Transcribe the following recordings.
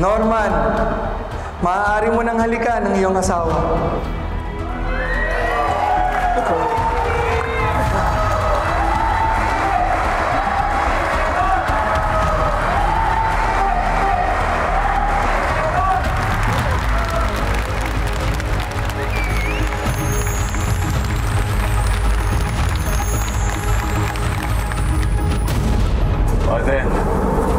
Norman, maaari mo nang halikan ng iyong asawa.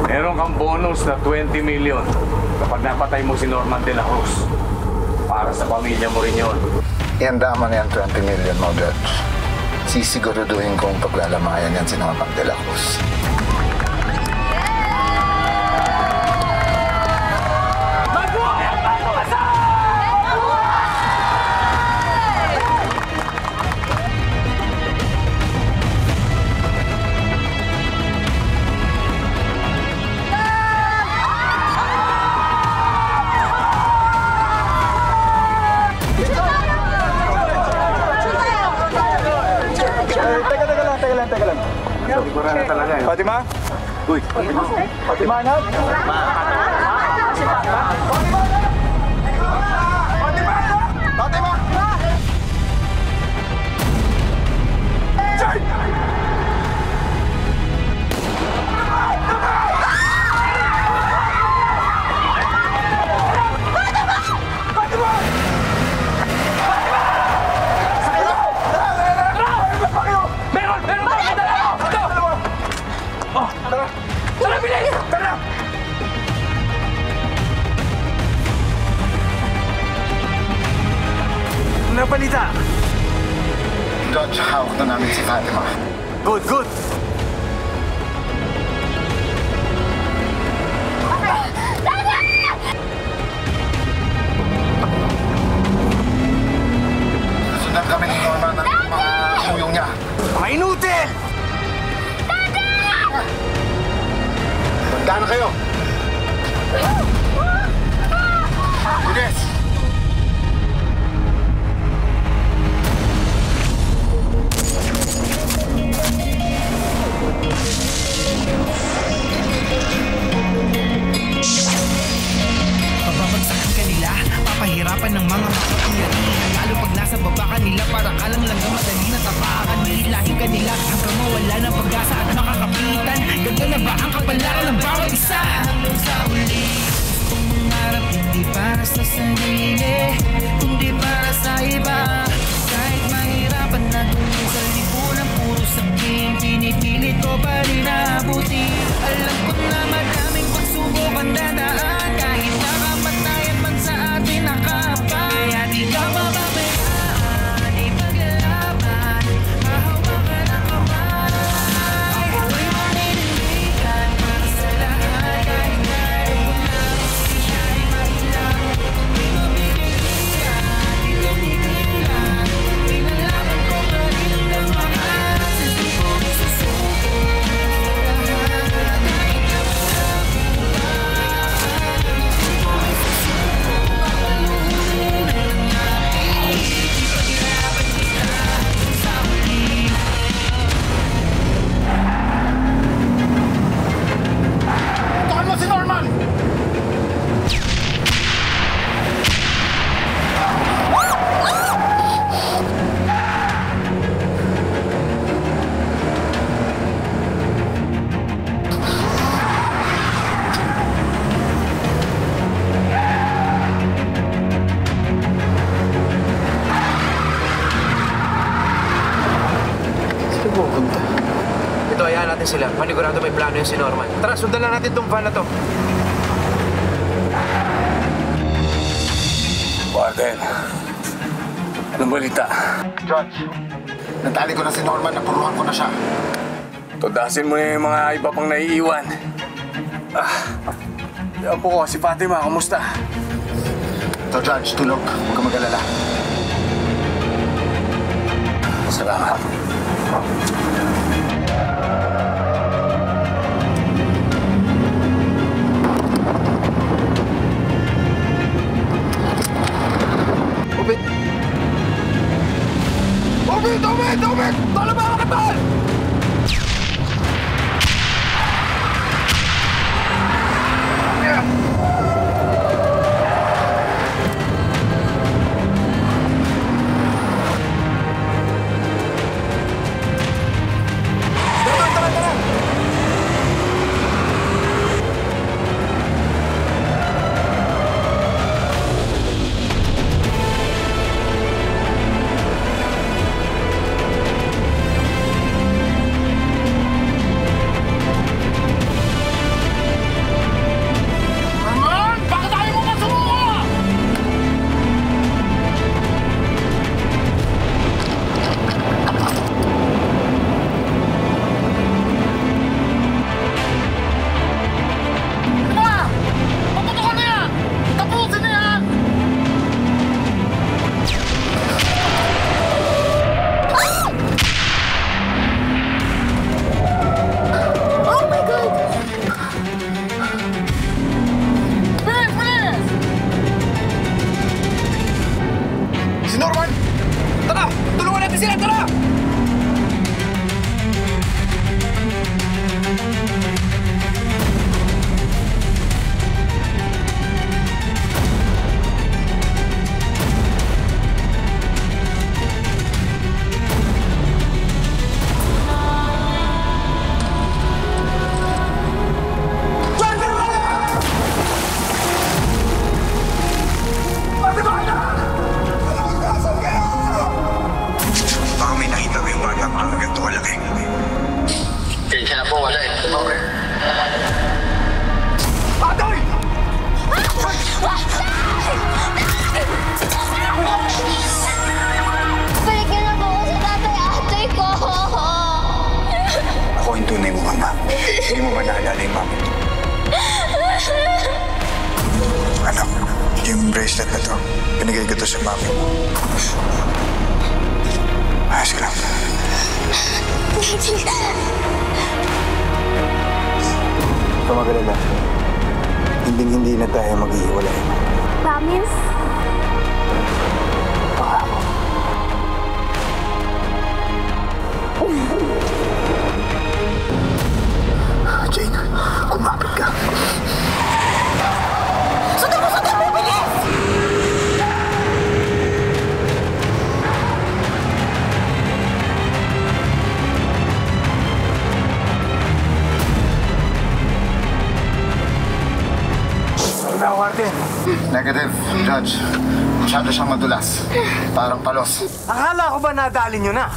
Meron kang bonus na 20 million kapag napatay mo si Norman de la Cruz. Para sa pamilya mo rin yun. Ihanda mo na yan 20 million mo, Judge. Sisiguraduhin kong paglalamayan yan si Norman de la Cruz. Teka lang. Sigura na talaga yun. Fatima? Uy. Fatima, anak? Fatima! Jay! Tara, bilis! Tara! Ano balita? Judge, hawak na namin si Fatima. Good, good! Sundan kami ni Norman ng mga kuyong niya. Mga inutil! Handa na kayo! Bilis! Pababagsakan ka nila, papahirapan ng mga makapangyarihan. Lalo pag nasa baba ka nila, para kalang langgam madali na tapakan. Hihilahin ka nila hanggang mawala ng pag-asa at makakapitan. Ganda na ba ang kapalaran ng bawat isa? Hanggang sa uli, gustong mangarap hindi para sa sarili, kundi para sa iba. Kahit mahirapan na doon sa lipunan, puro sabihin, pinipilit ko pa rin abuti. Alam ko na madaming pagsubok ang dadaan, kahit nakapatayan man sa atin nakapay. Kaya di ka mapabayaan, ipaglalaban, hahawakan ang kamay. Ako'y maninindigan para sa lahat, kahit kaya ko na siya'y mahilang. Di mabibigyan, di tinigilan, pinalaman ko pa rin ang damakan. Sisipong susuko, lahat kahit na Tukan mo si Norman! Saan pupunta? Ito, hayaan natin sila. Panigurado may plano yung si Norman. Tara, sundan lang natin itong van na to. Warden, anong balita? Judge, natali ko na si Norman, napuruhan ko na siya. Tudasin mo na yung mga iba pang naiiwan. Yan po ko, si Fatima, kumusta? Ito, Judge, tulog. Huwag ka mag-alala. Salamat. Ubit! Ubit! Ubit! Ubit! Tala ba ang katal? yung tunay mo, Ama. Hindi mo ba naalala yung mami mo? Anak, yung bracelet na to, binigay ko to sa mami mo. Ayos ka lang. Tumagalala. Hindi na tayo mag-iiwalay. Promise? Pangako. Jane, kumapit ka. Sundan mo! Bilis! Negative, Judge. Masyado siyang madulas. Parang palos. Akala ko ba nadali nyo na?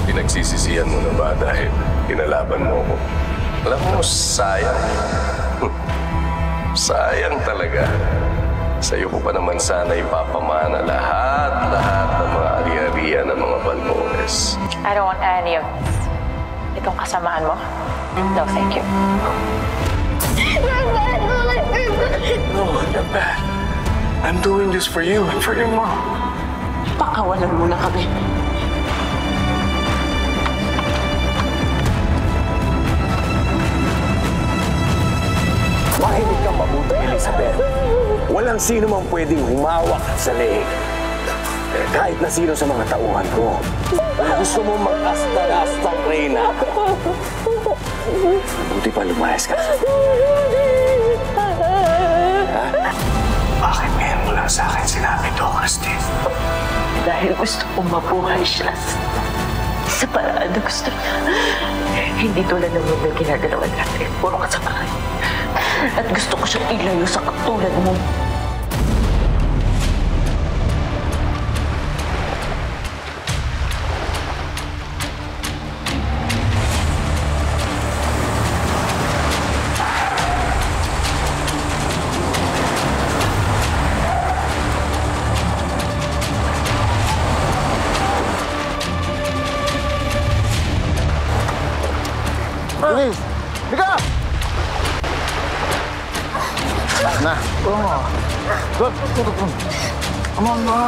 Pinagsisisihan mo na ba dahil kinalaban mo ko? Alam mo, sayang. Sayang talaga. Sa'yo ko pa naman sana ipapamana lahat ng mga ari-arian ng mga Balmores. I don't want any of this. Itong kasamaan mo? No, thank you. No, you're bad. I'm doing this for you and for your mom. Pakawalan mo na kami. Mahinig kang mabuti, Elizabeth. Walang sino mang pwedeng humawak sa leeg. Kahit na sino sa mga tauhan ko. Kung gusto mo mag-asta-astang reyna, buti pa lumayas ka. Ha? Bakit ngayon mo lang sa akin sinabi to, Christine? Dahil gusto kong mabuhay siya sa paraan na gusto niya. Hindi tulad ng mga ginagalawa natin. Puro kasamaan. At gusto ko siyang ilayo sa katulad mo. Bilis! Bika! Na. Go! Come on, ma!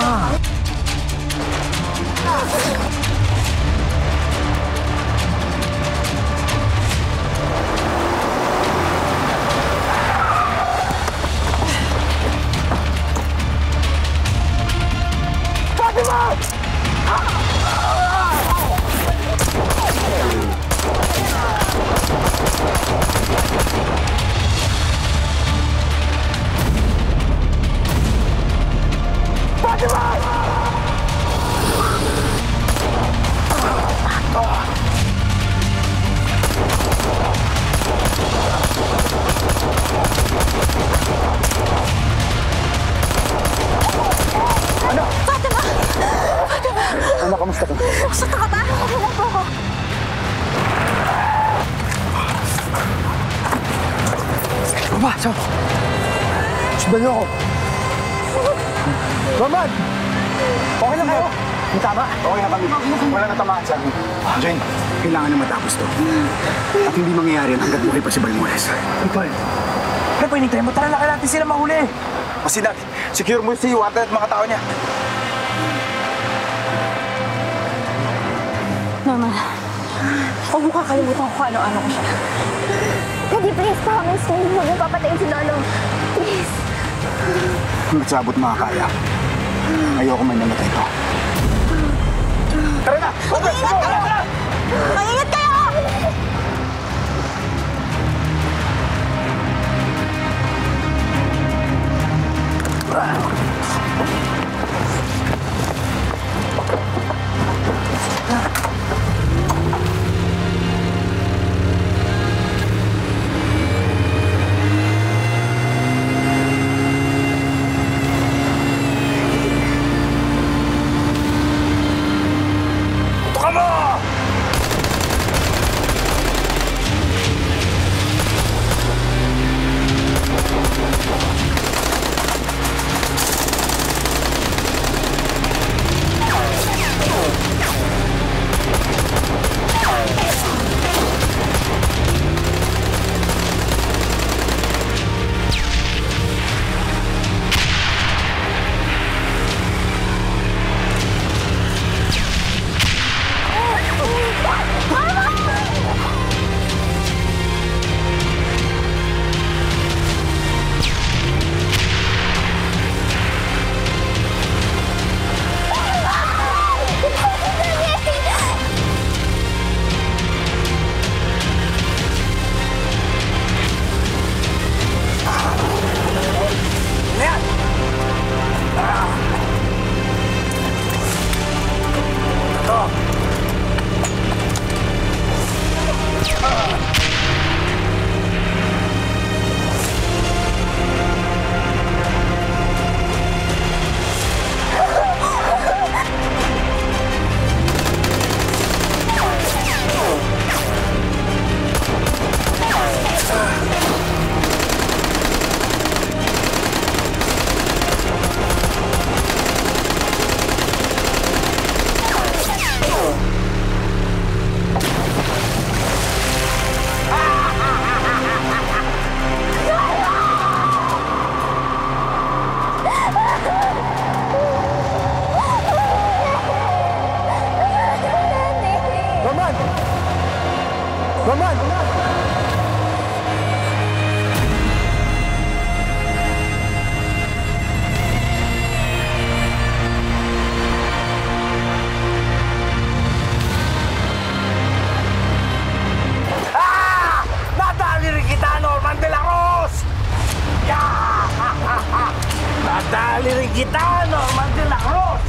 Ano, kamusta ka? Nasakta ka ba? Wala po ako. Baba, so. Sundan niyo ako. Roman! Okay lang kayo? May tama? Okay na kami. Wala na tamaan sa amin. Jane, kailangan na matapos to. At hindi mangyayari yan hanggat buhay pa si Balmores. Nicole, ano pa hinintay mo? Tara na natin sila mahuli. Kasi dati, secure mo si Iwata at mga tao niya. Norman, huwag mo kakalimutan kung ano-ano ko siya. Daddy, please, promise me. Huwag mo papatayin si Lolo. Please. Hanggat sa abot makakaya. Ayoko may namatay ko. Tara na! Mag-iingat kayo! Mag-iingat kayo! Roman! Roman! Nadali rin kita, Norman de la Cruz! Nadali rin kita, Norman de la Cruz!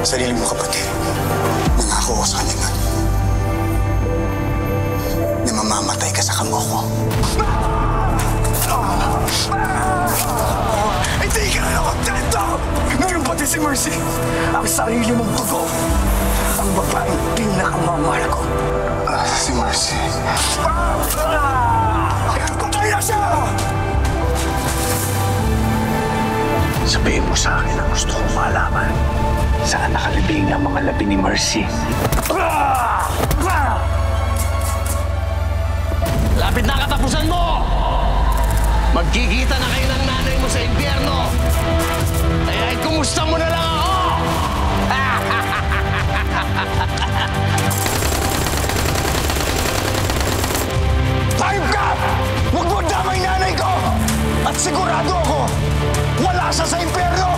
Sarili mo kapatid, nangako ko sa kanya na mamamatay ka sa kamao ko. Hindi ka na kontento! Ngayon pati si Mercy, ang sarili mong dugo, ang babaeng pinakamamahal ko. Si Mercy. Patay na siya! Sabihin mo sa akin ang gusto kong malaman. Saan nakalibing ang mga labi ni Mercy? Lapit na katapusan mo! Magkikita na kayo ng nanay mo sa impyerno! Kaya kumusta mo na lang ako! Time ka! Huwag mo damay nanay ko! At sigurado ako, wala siya sa impyerno!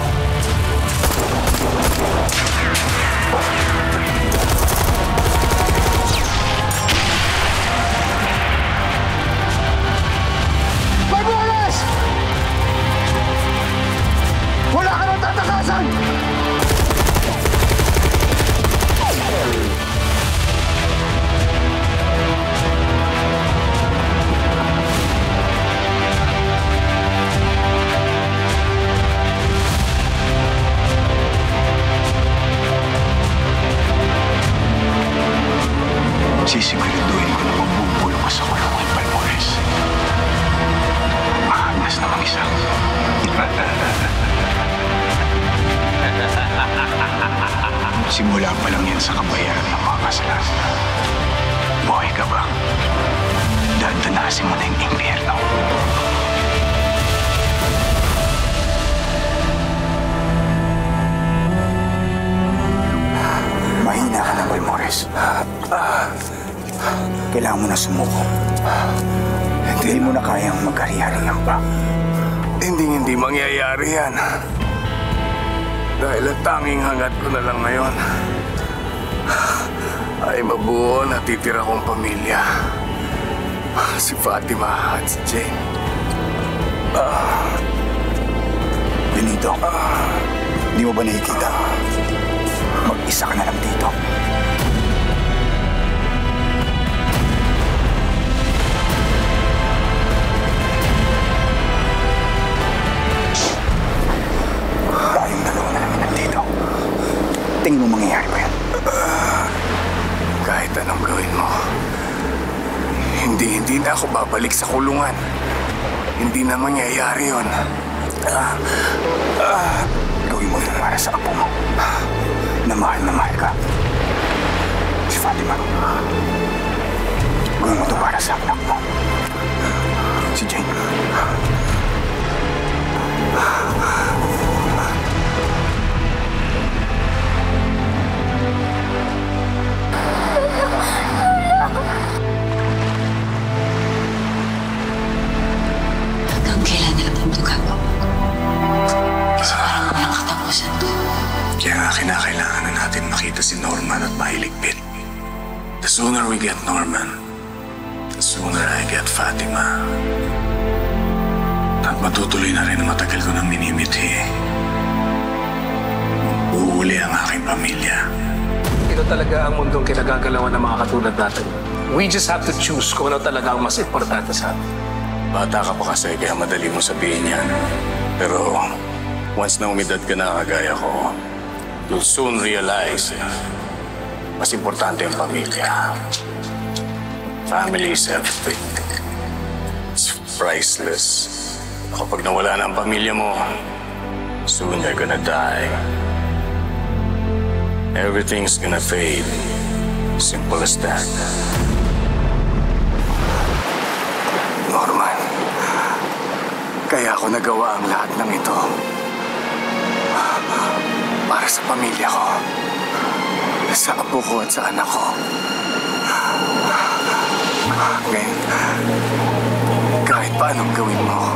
Barbones! Wala ka nang tatakasan! Sisiguraduhin ko na magbubulong ka sa kulungan, Balmores. Mahangas na mag-isa. Simula pa lang yan sa kabayaran ng mga kasalanan. Buhay ka ba? Dadanasin mo na yung impyerno. Mahina ka na, Balmores. Kailangan mo na sumuko. Hindi mo na kayang magkari-harihan pa. Hindi mangyayari yan. Dahil ang tanging hangat ko na lang ngayon ay mabuo na titira kong pamilya. Si Fatima at si Jane. Benito, di mo ba nakikita? Mag-isa ka na lang dito. babalik sa kulungan. Hindi na mangyayari yun. Gawin mo yun para sa apo mo. Na mahal ka. Si Fatima. Gawin mo ito para sa anak mo. Si Jane. Hanggang kailan na lang ito gagawin? Kasi parang walang katapusan to. Kaya nga kinakailangan na natin makita si Norman at mailigpit. The sooner we get Norman, the sooner I get Fatima. At matutuloy na rin na matagal ko nang minimithi. Uuuli ang aking pamilya. Ito talaga ang mundong kinagagalawan ng mga katulad natin. We just have to choose kung ano talaga ang mas importante sa atin. Bata ka pa kasi kaya madali mo sabihin yan. Pero once na umidad ka na kagaya ko, you'll soon realize mas importante ang pamilya. Family is everything. It's priceless. Kapag nawala na ang pamilya mo, soon you're gonna die. Everything's gonna fade. Simple as that. Norman, kaya ako nagawa ang lahat ng ito. Para sa pamilya ko. Sa apo ko at sa anak ko. Ngayon, kahit pa anong gawin mo,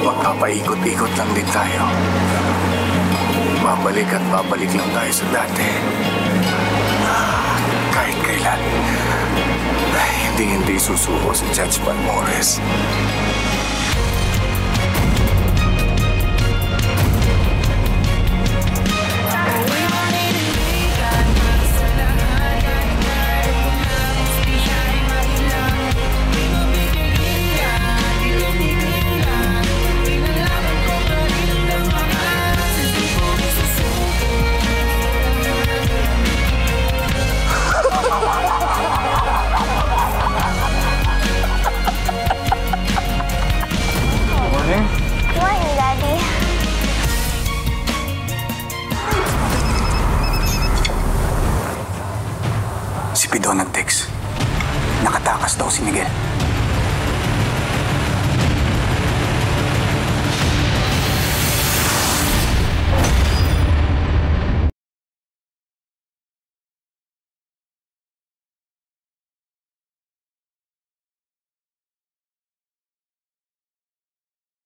magpapaikot-ikot lang din tayo. Babalik at babalik lang tayo sa dati. Kahit kailan, hindi susuko si Judge Balmores. Si Pido nag-text. Nakatakas daw si Miguel.